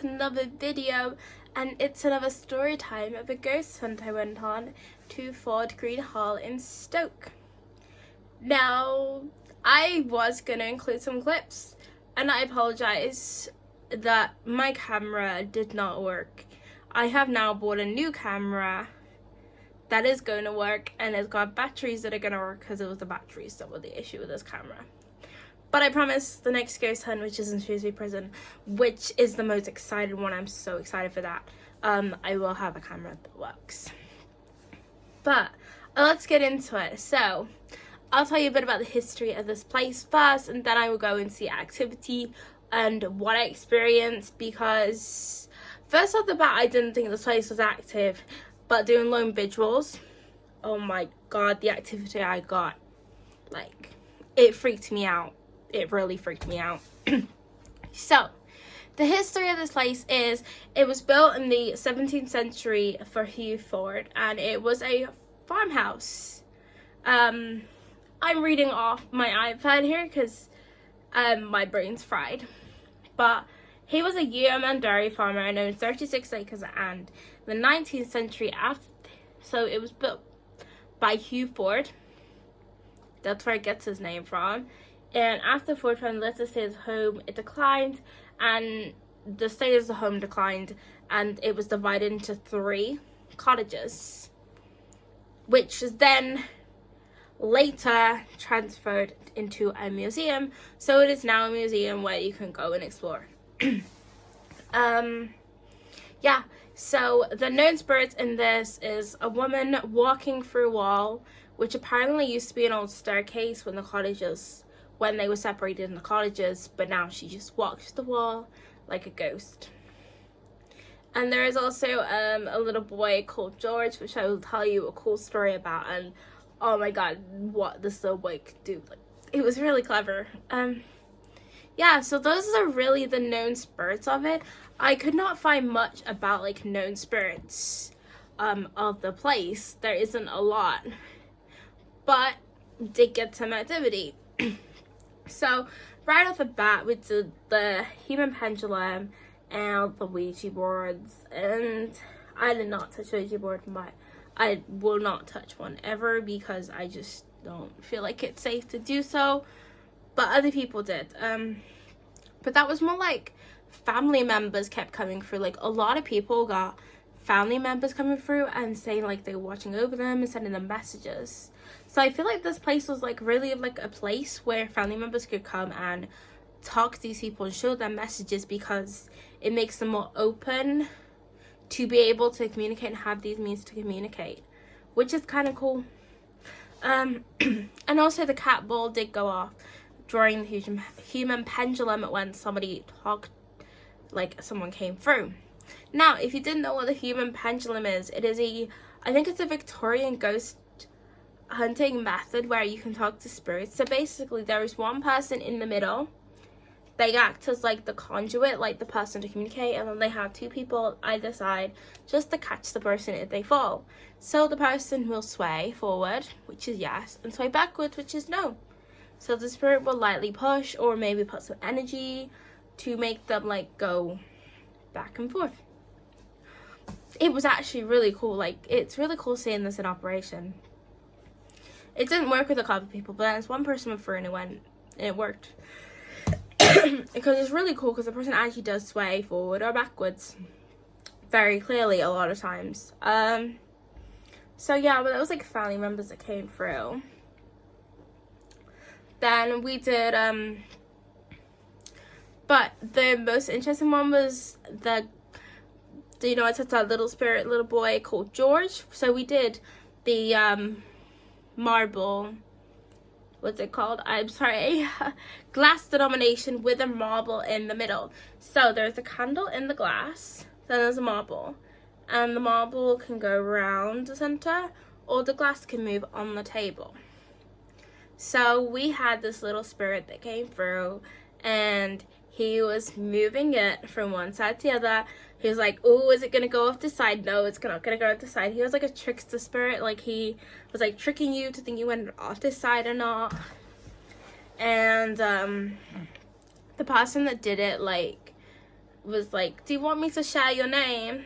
back with another video, and it's another story time of a ghost hunt I went on to Ford Green Hall in Stoke. Now, I was going to include some clips, and I apologise that my camera did not work. I have now bought a new camera that is going to work, and it's got batteries that are going to work because it was the batteries that were the issue with this camera. But I promise the next ghost hunt, which is in Shrewsbury Prison, which is the most excited one, I'm so excited for that, I will have a camera that works. But let's get into it. So I'll tell you a bit about the history of this place first, and then I will go into the activity and what I experienced, because first off the bat, I didn't think this place was active, but doing lone vigils, oh my god, the activity I got, like, it freaked me out. It really freaked me out. So, the history of this place is, it was built in the 17th century for Hugh Ford, and it was a farmhouse. I'm reading off my iPad here because my brain's fried. But he was a yeoman dairy farmer and owned 36 acres, and the 19th century so it was built by Hugh Ford. That's where it gets his name from. And after Ford found left the state as home, it declined, and the state as the home declined, and it was divided into 3 cottages, which is then later transferred into a museum. So it is now a museum where you can go and explore. Yeah, so the known spirits in this is a woman walking through a wall, which apparently used to be an old staircase when they were separated in the cottages, but now she just walks the wall like a ghost. And there is also a little boy called George, which I will tell you a cool story about, and oh my god, what this little boy could do. Like, it was really clever. Yeah, so those are really the known spirits of it. I could not find much about, like, known spirits of the place. There isn't a lot, but did get some activity. So, right off the bat, we did the human pendulum and the Ouija boards, and I did not touch the Ouija board, but I will not touch one ever because I just don't feel like it's safe to do so, but other people did. But that was more like family members kept coming through. Like, a lot of people got family members coming through and saying like they were watching over them and sending them messages. So I feel like this place was like really like a place where family members could come and talk to these people and show them messages, because it makes them more open to be able to communicate and have these means to communicate, which is kind of cool. And also the cat ball did go off during the human pendulum when somebody talked, like someone came through. Now, if you didn't know what the human pendulum is, it is I think it's a Victorian ghost hunting method where you can talk to spirits. So basically there is one person in the middle. They act as like the conduit, like the person to communicate, and then they have 2 people either side just to catch the person if they fall. So the person will sway forward, which is yes, and sway backwards, which is no. So the spirit will lightly push or maybe put some energy to make them like go back and forth. It was actually really cool. Like, it's really cool seeing this in operation. It didn't work with a couple of people, but as one person went through and it worked. Because it's really cool, because the person actually does sway forward or backwards very clearly a lot of times. So yeah, but it was like family members that came through. Then we did but the most interesting one was I took that little boy called George. So we did the marble, what's it called? I'm sorry, glass denomination with a marble in the middle. So there's a candle in the glass, then there's a marble, and the marble can go around the center, or the glass can move on the table. So we had this little spirit that came through, and he was moving it from one side to the other. He was like, oh, is it going to go off the side? No, it's not going to go off the side. He was like a trickster spirit. Like, he was like tricking you to think you went off this side or not. And the person that did it, like, was like, do you want me to share your name?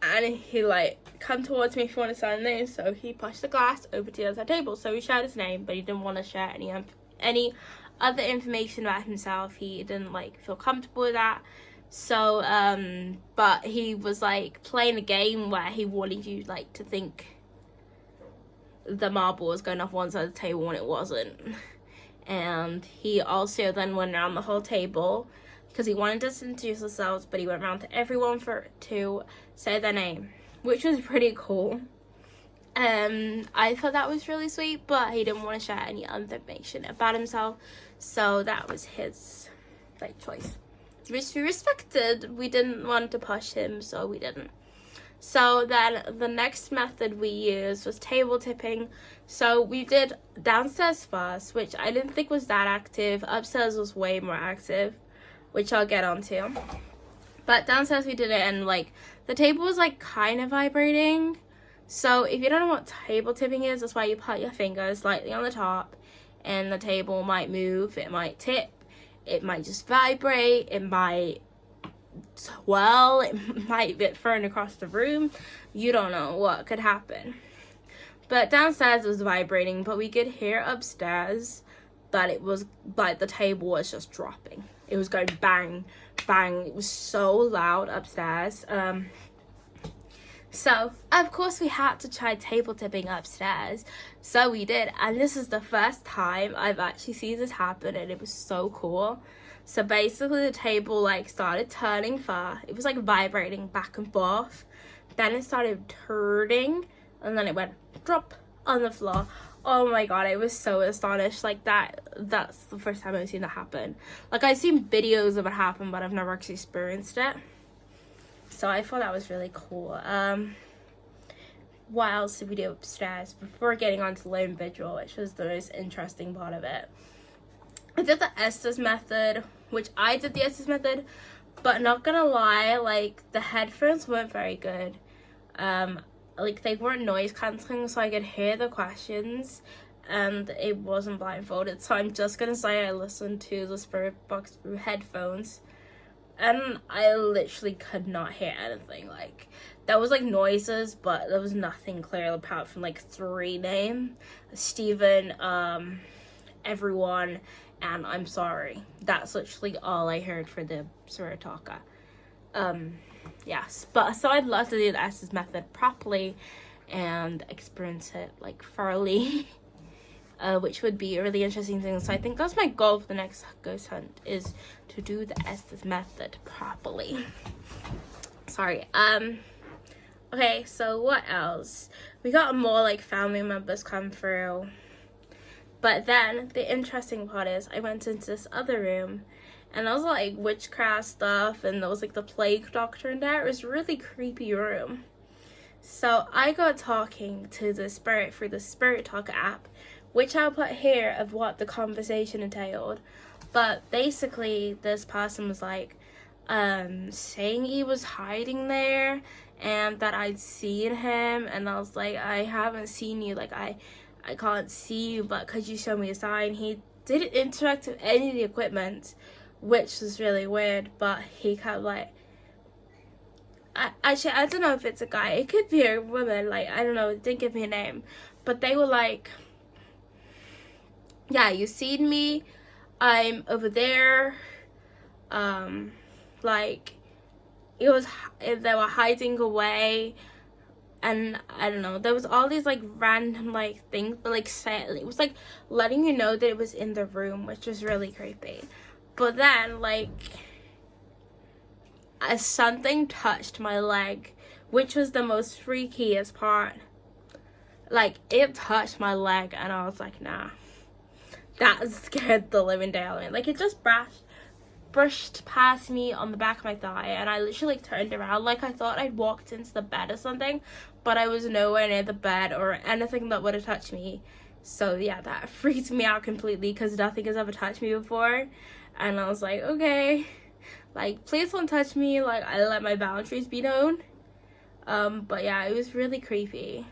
And he like, come towards me if you want to share the name. So he pushed the glass over to the other table. So he shared his name, but he didn't want to share any other information about himself. He didn't like feel comfortable with that. So but he was like playing a game where he wanted you like to think the marble was going off one side of the table when it wasn't. And he also then went around the whole table because he wanted us to introduce ourselves, but he went around to everyone to say their name, which was pretty cool. I thought that was really sweet, but he didn't want to share any other information about himself, so that was his like choice, which we respected. We didn't want to push him, so we didn't. So then the next method we used was table tipping. So we did downstairs first, which I didn't think was that active. Upstairs was way more active, which I'll get onto. But downstairs we did it, and like the table was like kind of vibrating. So if you don't know what table tipping is, that's why you put your fingers lightly on the top and the table might move, it might tip, it might just vibrate, it might swirl, it might get thrown across the room. You don't know what could happen. But downstairs it was vibrating, but we could hear upstairs that it was like the table was just dropping. It was going bang, bang. It was so loud upstairs. So, of course, we had to try table tipping upstairs. So we did. And this is the first time I've actually seen this happen. And it was so cool. So basically, the table, like, started turning far. It was, like, vibrating back and forth. Then it started turning. And then it went drop on the floor. Oh my god, I was so astonished. Like, that's the first time I've seen that happen. Like, I've seen videos of it happen, but I've never actually experienced it. So I thought that was really cool. What else did we do upstairs before getting on to lone vigil, which was the most interesting part of it? I did the Estes method, which I did the Estes method, but not gonna lie, like the headphones weren't very good. Like they weren't noise cancelling, so I could hear the questions, and it wasn't blindfolded. So I'm just gonna say I listened to the Spirit Box through headphones. And I literally could not hear anything. Like, there was, like, noises, but there was nothing clear apart from, like, 3 names. Steven, everyone, and I'm sorry. That's literally all I heard for the Surataka. Yes. But, so I'd love to do the Estes method properly and experience it, like, thoroughly. Which would be a really interesting thing. So I think that's my goal for the next ghost hunt, is to do the Estes method properly. Sorry. Okay, so what else? We got more like family members come through. But then the interesting part is I went into this other room and there was like witchcraft stuff and there was like the plague doctor in there. It was a really creepy room. So I got talking to the spirit through the Spirit Talker app, which I'll put here of what the conversation entailed. But basically, this person was like, saying he was hiding there and that I'd seen him. And I was like, I haven't seen you. Like, I can't see you, but could you show me a sign? He didn't interact with any of the equipment, which was really weird. But he kept like, actually, I don't know if it's a guy. It could be a woman. Like, I don't know. It didn't give me a name. But they were like, yeah, you seen me, I'm over there. Like they were hiding away, and I don't know, there was all these like random like things, but like it was like letting you know that it was in the room, which was really creepy. But then like as something touched my leg, which was the most freakiest part. Like it touched my leg and I was like, nah. That scared the living day out of me. Like, it just brushed past me on the back of my thigh, and I literally like, turned around. Like, I thought I'd walked into the bed or something, but I was nowhere near the bed or anything that would have touched me. So, yeah, that freaked me out completely because nothing has ever touched me before. And I was like, okay, like, please don't touch me. Like, I let my boundaries be known. But, yeah, it was really creepy.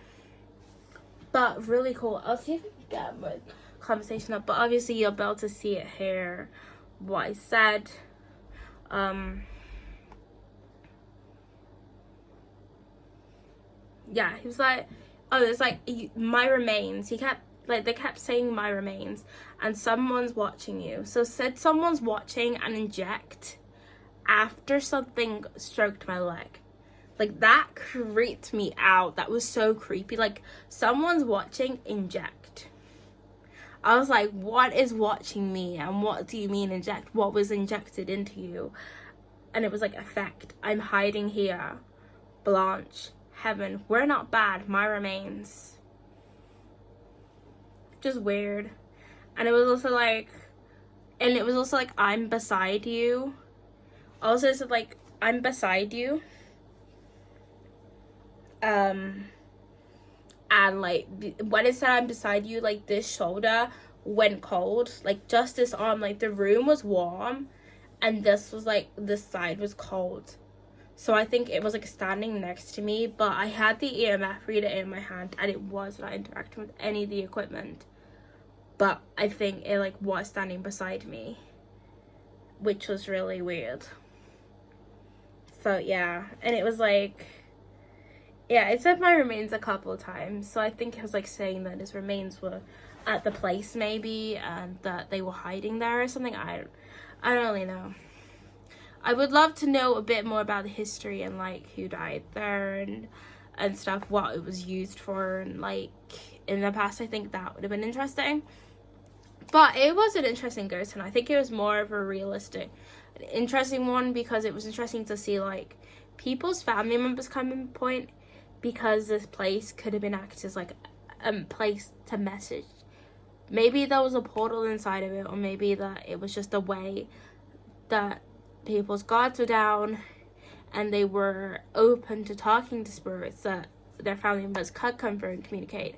But really cool. I'll see if I can get more conversation up, but obviously you'll be able to see it here what I said. Yeah, he was like, oh, it's like my remains. He kept like, they kept saying my remains, and someone's watching you. So said someone's watching and inject after something stroked my leg. Like, that creeped me out. That was so creepy. Like, someone's watching, inject. I was like, what is watching me, and what do you mean inject? What was injected into you? And it was like, effect. I'm hiding here. Blanche. Heaven. We're not bad. My remains. Just weird. And it was also like, I'm beside you. Also said like, I'm beside you. And like, when it said I'm beside you, like, this shoulder went cold. Like, just this arm, like, the room was warm, and this was like, this side was cold. So I think it was like standing next to me, but I had the EMF reader in my hand, and it was not interacting with any of the equipment. But I think it like was standing beside me, which was really weird. So yeah, and it was like, yeah, it said my remains a couple of times. So I think it was like saying that his remains were at the place maybe, and that they were hiding there or something. I don't really know. I would love to know a bit more about the history and like who died there and stuff, what it was used for, and like in the past. I think that would have been interesting. But it was an interesting ghost hunt. I think it was more of a realistic, interesting one, because it was interesting to see like people's family members come in point, because this place could have been acted as like a place to message. Maybe there was a portal inside of it, or maybe that it was just a way that people's guards were down and they were open to talking to spirits that their family members could come through and communicate.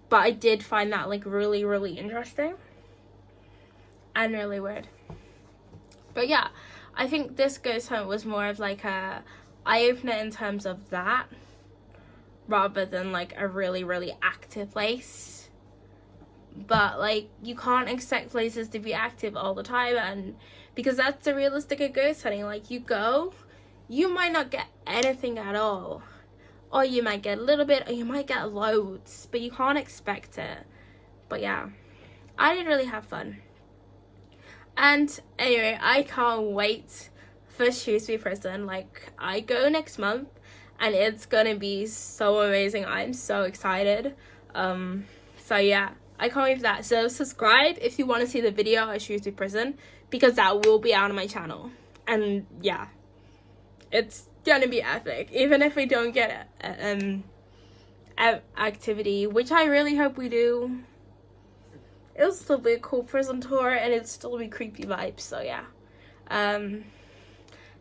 But I did find that like really, really interesting and really weird. But yeah, I think this ghost hunt was more of like a eye-opener in terms of that, rather than like a really, really active place. But like, you can't expect places to be active all the time, and because that's the realistic of ghost hunting. Like, you go, you might not get anything at all, or you might get a little bit, or you might get loads, but you can't expect it. But yeah, I did really have fun. And anyway, I can't wait for Shrewsbury Prison. Like, I go next month, and it's gonna be so amazing. I'm so excited. So yeah, I can't wait for that. So subscribe if you want to see the video at Shrewsbury Prison, because that will be out on my channel. And yeah, it's gonna be epic. Even if we don't get activity, which I really hope we do, it'll still be a cool prison tour, and it'll still be creepy vibes. So yeah.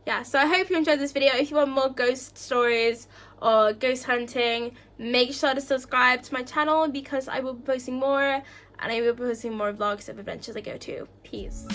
Yeah, so I hope you enjoyed this video. If you want more ghost stories or ghost hunting, make sure to subscribe to my channel, because I will be posting more, and I will be posting more vlogs of adventures I go to. Peace.